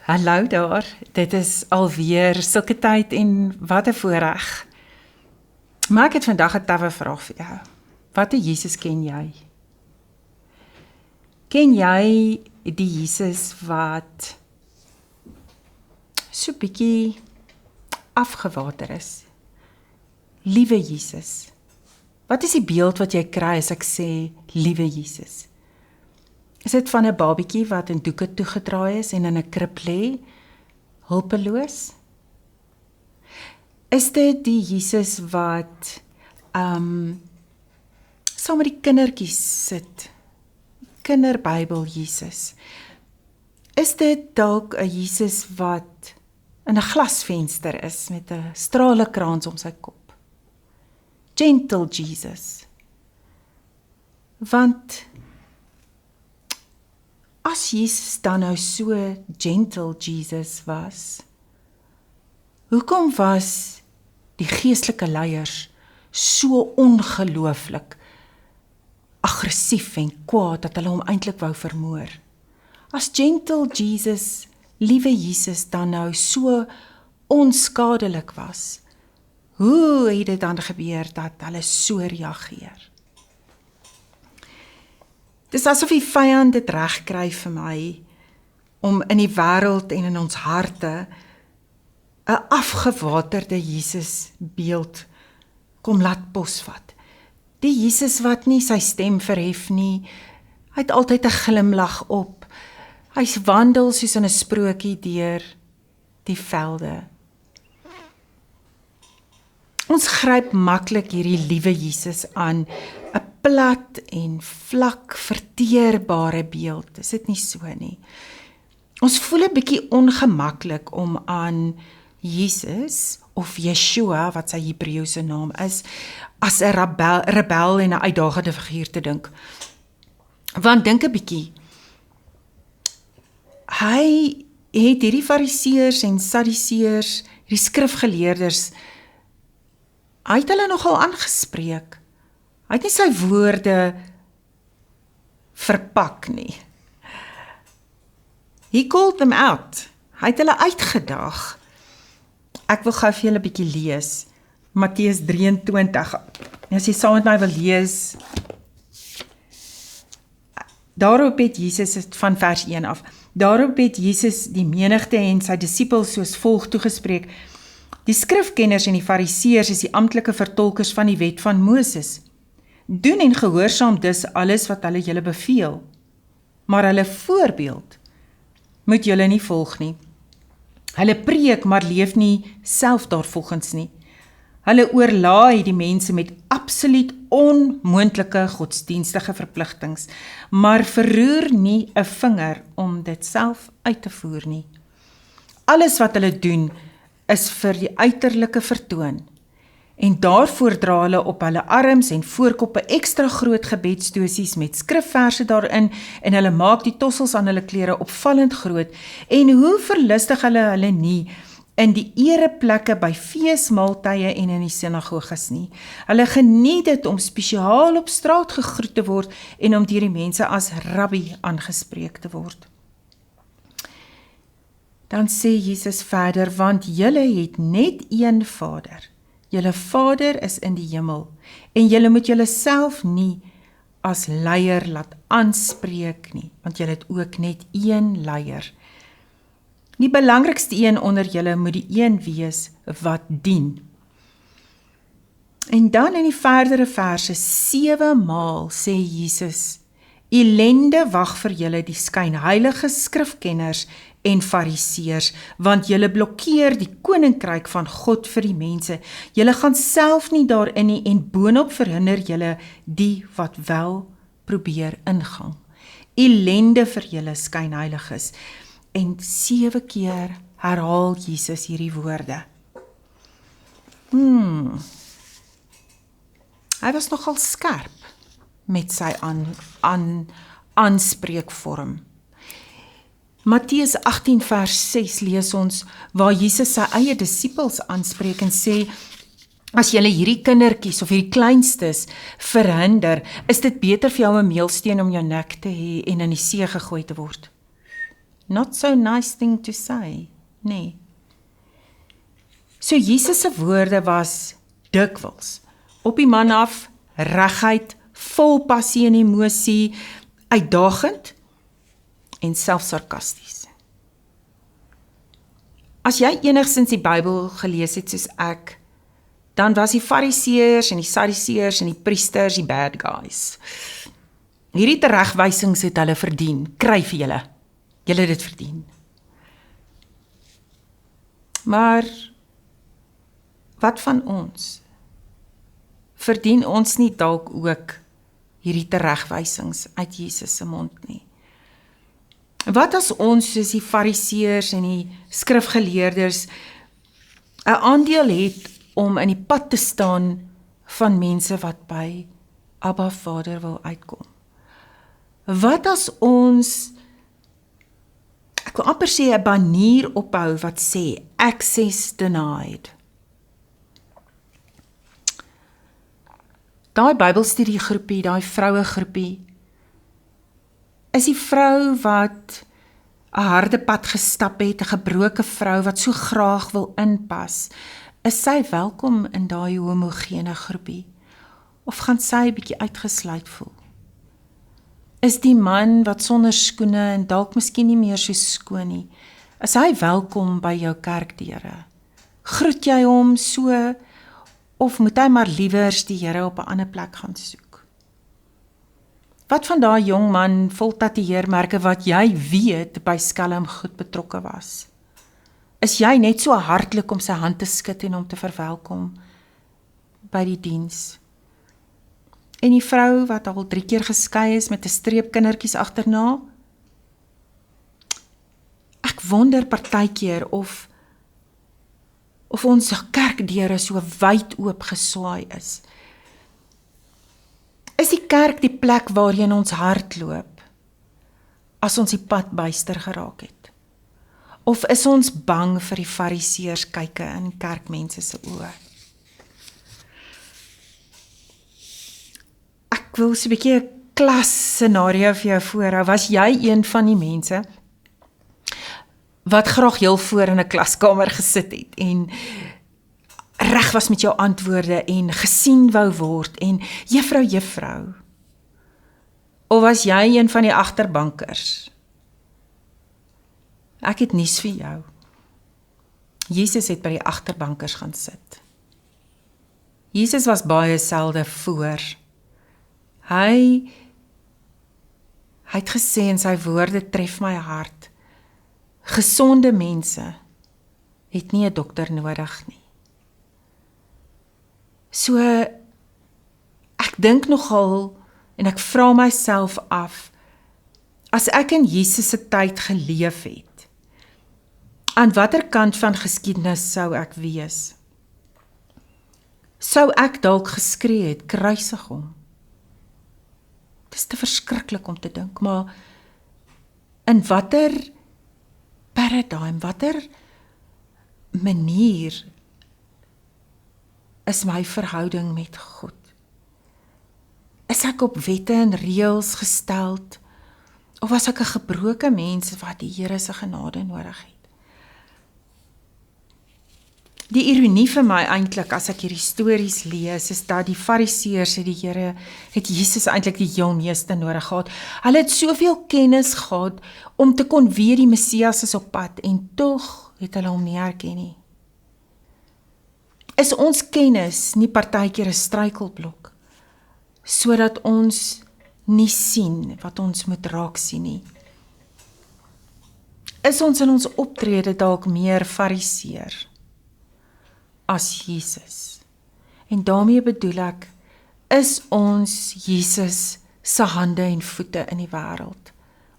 Hallo daar, dit is alweer sulke tyd en wat 'n voorreg. Maar ek het vandag 'n tawwe vraag vir jou. Watter Jesus ken jy? Ken jy die Jesus wat so bietjie afgewater is? Liewe Jesus. Wat is die beeld wat jy kry as ek sê liewe Jesus? Is dit van 'n babietjie wat in doeke toegedraai is en in 'n krib lê, hulpeloos? Is dit die Jesus wat saam met die kindertjies sit? Kinderbybel Jesus. Is dit dalk 'n Jesus wat in 'n glasvenster is met 'n stralekrans om sy kop? Gentle Jesus. Want as Jesus dan nou so gentle Jesus was, hoekom was die geestelike leiers so ongelooflik aggressief en kwaad dat hulle hom eintlik wou vermoor? As gentle Jesus, liewe Jesus dan nou so onskadelik was, hoe het dit dan gebeur dat hulle so reageer? Dis asof die vyand dit reg kry vir my om in die wêreld en in ons harte 'n afgewaterde Jesus beeld kom laat posvat. Die Jesus wat nie sy stem verhef nie, hy het altyd 'n glimlag op. Hy wandel soos in 'n sprokie deur die velde. Ons gryp maklik hierdie liewe Jesus aan, 'n plat en vlak verteerbare beeld. Is dit nie so nie? Ons voel 'n bietjie ongemaklik om aan Jesus of Yeshua, wat sy Hebreëse naam is, as 'n rebel en 'n uitdagende figuur te dink. Want dink 'n bietjie, hy het hierdie fariseërs en sadduseërs, hierdie skrifgeleerders, hy het hulle nogal aangespreek. Hy het nie sy woorde verpak nie. He called them out. Hy het hulle uitgedaag. Ek wil gou vir julle 'n bietjie lees. Matteus 23. As jy saam met my wil lees. Daarop het Jesus, van vers 1 af, daarop het Jesus die menigte en sy disippels soos volg toegespreek: Die skrifkenners en die fariseërs is die amptelike vertolkers van die wet van Moses. Doen en gehoorsaam dus alles wat hulle julle beveel, maar hulle voorbeeld moet julle nie volg nie. Hulle preek, maar leef nie self daarvolgens nie. Hulle oorlaai die mense met absoluut onmoontlike godsdienstige verpligtings, maar verroer nie 'n vinger om dit self uit te voer nie. Alles wat hulle doen is vir die uiterlike vertoon, en daarvoor dra hulle op hulle arms en voorkoppe ekstra groot gebedsdosies met skrifverse daarin, en hulle maak die tossels aan hulle klere opvallend groot, en hoe verlustig hulle nie in die ereplekke by feesmaaltye en in die sinagoges nie. Hulle geniet dit om spesiaal op straat gegroet te word en om deur die mense as rabbi aangespreek te word. Dan sê Jesus verder, want julle het net een Vader. Julle Vader is in die hemel, en julle moet julle self nie as leier laat aanspreek nie, want julle het ook net een leier. Die belangrikste een onder julle moet die een wees wat dien. En dan in die verdere verse 7 maal sê Jesus: Ellende wag vir julle die skynheilige skrifkenners en fariseërs, want julle blokkeer die koninkryk van God vir die mense. Julle gaan self nie daarin nie, en boonop verhinder julle die wat wel probeer ingang. Ellende vir julle skynheiliges. En 7 keer herhaal Jesus hierdie woorde. Hy was nogal skerp met sy aanspreekvorm. Matteus 18 vers 6 lees ons, waar Jesus sy eie disippels aanspreek en sê: As julle hierdie kindertjies of hierdie kleinstes verhinder, is dit beter vir jou 'n meelsteen om jou nek te hê en in die see gegooi te word. Not so nice thing to say, nee. So Jesus se woorde was dikwels op die man af, reguit, vol passie en emosie, uitdagend en selfs sarkasties. As jy enigstens die Bybel gelees het soos ek, dan was die Fariseërs en die Sadduseërs en die priesters die bad guys. Hierdie teregwysings het hulle verdien, kry vir julle. Julle het dit verdien. Maar, wat van ons? Verdien ons nie dalk ook hierdie teregwysings uit Jesus se mond nie? Wat as ons soos die Fariseërs en die skrifgeleerders 'n aandeel het om in die pad te staan van mense wat by Abba Vader wil uitkom? Wat as ons, ek wil amper sê 'n banier ophou wat sê access denied? Daai Bybelstudiegroepie, daai vrouegroepie, is die vrou wat 'n harde pad gestap het, 'n gebroke vrou wat so graag wil inpas, is sy welkom in daai homogene groepie? Of gaan sy 'n bietjie uitgesluit voel? Is die man wat sonder skoene en dalk miskien nie meer so skoon nie, is hy welkom by jou kerkdeure? Groet jy hom so, of moet hy maar liewers die Here op 'n ander plek gaan soek? Wat van daai jong man vol tatoeëermerke wat jy weet by skelm goed betrokke was? Is jy net so hartlik om sy hand te skud en hom te verwelkom by die diens? En die vrou wat al 3 keer geskei is met 'n streep kindertjies agterna? Ek wonder partykeer of ons kerkdeure so wyd oop geswaai is. Is die kerk die plek waarheen ons hart loop, as ons die pad byster geraak het? Of is ons bang vir die Fariseërs kyke in kerkmense se oë? Ek wil so 'n bietjie 'n klas scenario vir jou voorhou. Was jy een van die mense wat graag heel voor in 'n klaskamer gesit het en reg was met jou antwoorde en gesien wou word en juffrou? Of was jy een van die agterbankers? Ek het nuus vir jou. Jesus het by die agterbankers gaan sit. Jesus was baie selde voor. Hy het gesê en sy woorde tref my hart. Gesonde mense het nie 'n dokter nodig nie. So, ek dink nogal, en ek vra myself af, as ek in Jesus se tyd geleef het, aan watter kant van geskiedenis sou ek wees? Sou ek dalk geskree het, kruisig hom? Dit is te verskriklik om te dink, maar in watter paradigm, watter manier is my verhouding met God? Is ek op wette en reëls gesteld, of was ek 'n gebroke mens wat die Here se genade nodig het? Die ironie vir my eintlik as ek hierdie stories lees, is dat die Fariseërs het Jesus eintlik die heel meeste nodig gehad. Hulle het soveel kennis gehad om te kon weet die Messias is op pad, en tog het hulle hom nie herken nie. Is ons kennis nie partykeer 'n struikelblok, sodat ons nie sien wat ons moet raak sien nie? Is ons in ons optrede dalk meer Fariseer as Jesus? En daarmee bedoel ek, is ons Jesus se hande en voete in die wêreld,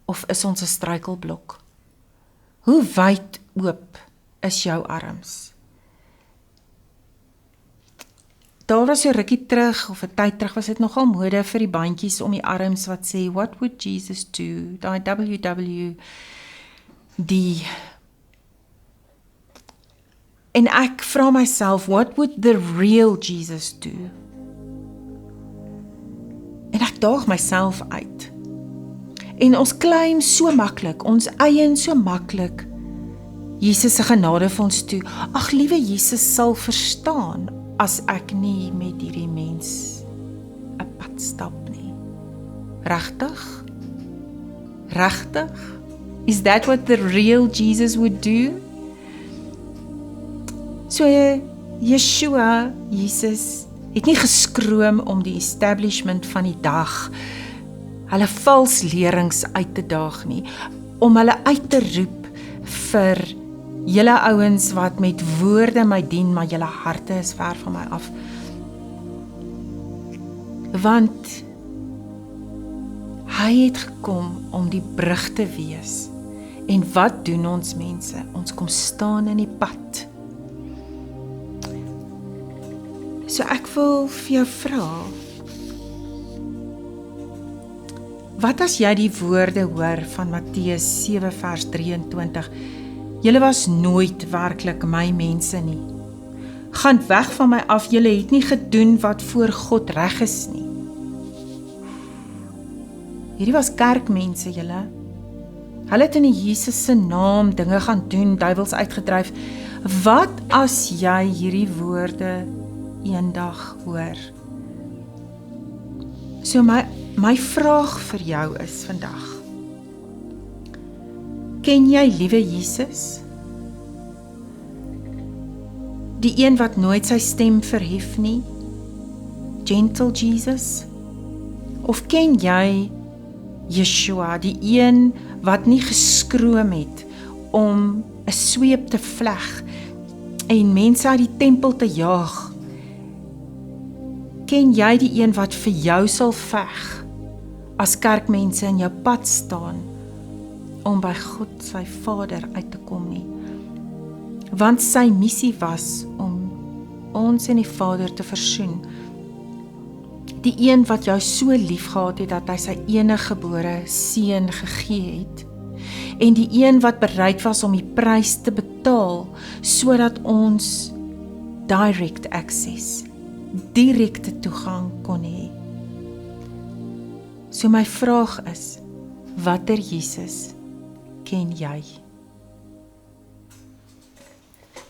of is ons 'n struikelblok? Hoe wyd oop is jou arms? Daar was so rukkie terug, of 'n tyd terug, was dit nogal mode vir die bandjies om die arms wat sê, what would Jesus do? Die WWD. En ek vra myself, what would the real Jesus do? En ek daag myself uit. En ons claim so maklik, ons eien so maklik Jesus se genade vir ons toe. Ag, liewe Jesus sal verstaan as ek nie met hierdie mens 'n pad stap nie. Regtig? Regtig? Is that what the real Jesus would do? So Yeshua, Jesus, het nie geskroom om die establishment van die dag, hulle vals lerings uit te daag nie, om hulle uit te roep vir julle ouens wat met woorde my dien, maar julle harte is ver van my af. Want hy het gekom om die brug te wees. En wat doen ons mense? Ons kom staan in die pad. So ek wil vir jou vra, wat as jy die woorde hoor van Matteus 7 vers 23? Julle was nooit werklik my mense nie. Gaan weg van my af, julle het nie gedoen wat voor God reg is nie. Hierdie was kerkmense, julle. Hulle het in die Jesus se naam dinge gaan doen, duiwels uitgedryf. Wat as jy hierdie woorde eendag hoor? So my vraag vir jou is vandag, ken jy liewe Jesus? Die een wat nooit sy stem verhef nie? Gentle Jesus? Of ken jy Yeshua, die een wat nie geskroom het om 'n sweep te vleg en mense uit die tempel te jaag? Ken jy die een wat vir jou sal veg as kerkmense in jou pad staan om by God sy Vader uit te kom nie? Want sy missie was om ons en die Vader te versoen. Die een wat jou so lief gehad het dat hy sy eniggebore seun gegee het, en die een wat bereid was om die prys te betaal sodat ons direct access, direkte toegang kon hê. So my vraag is, watter Jesus ken jy?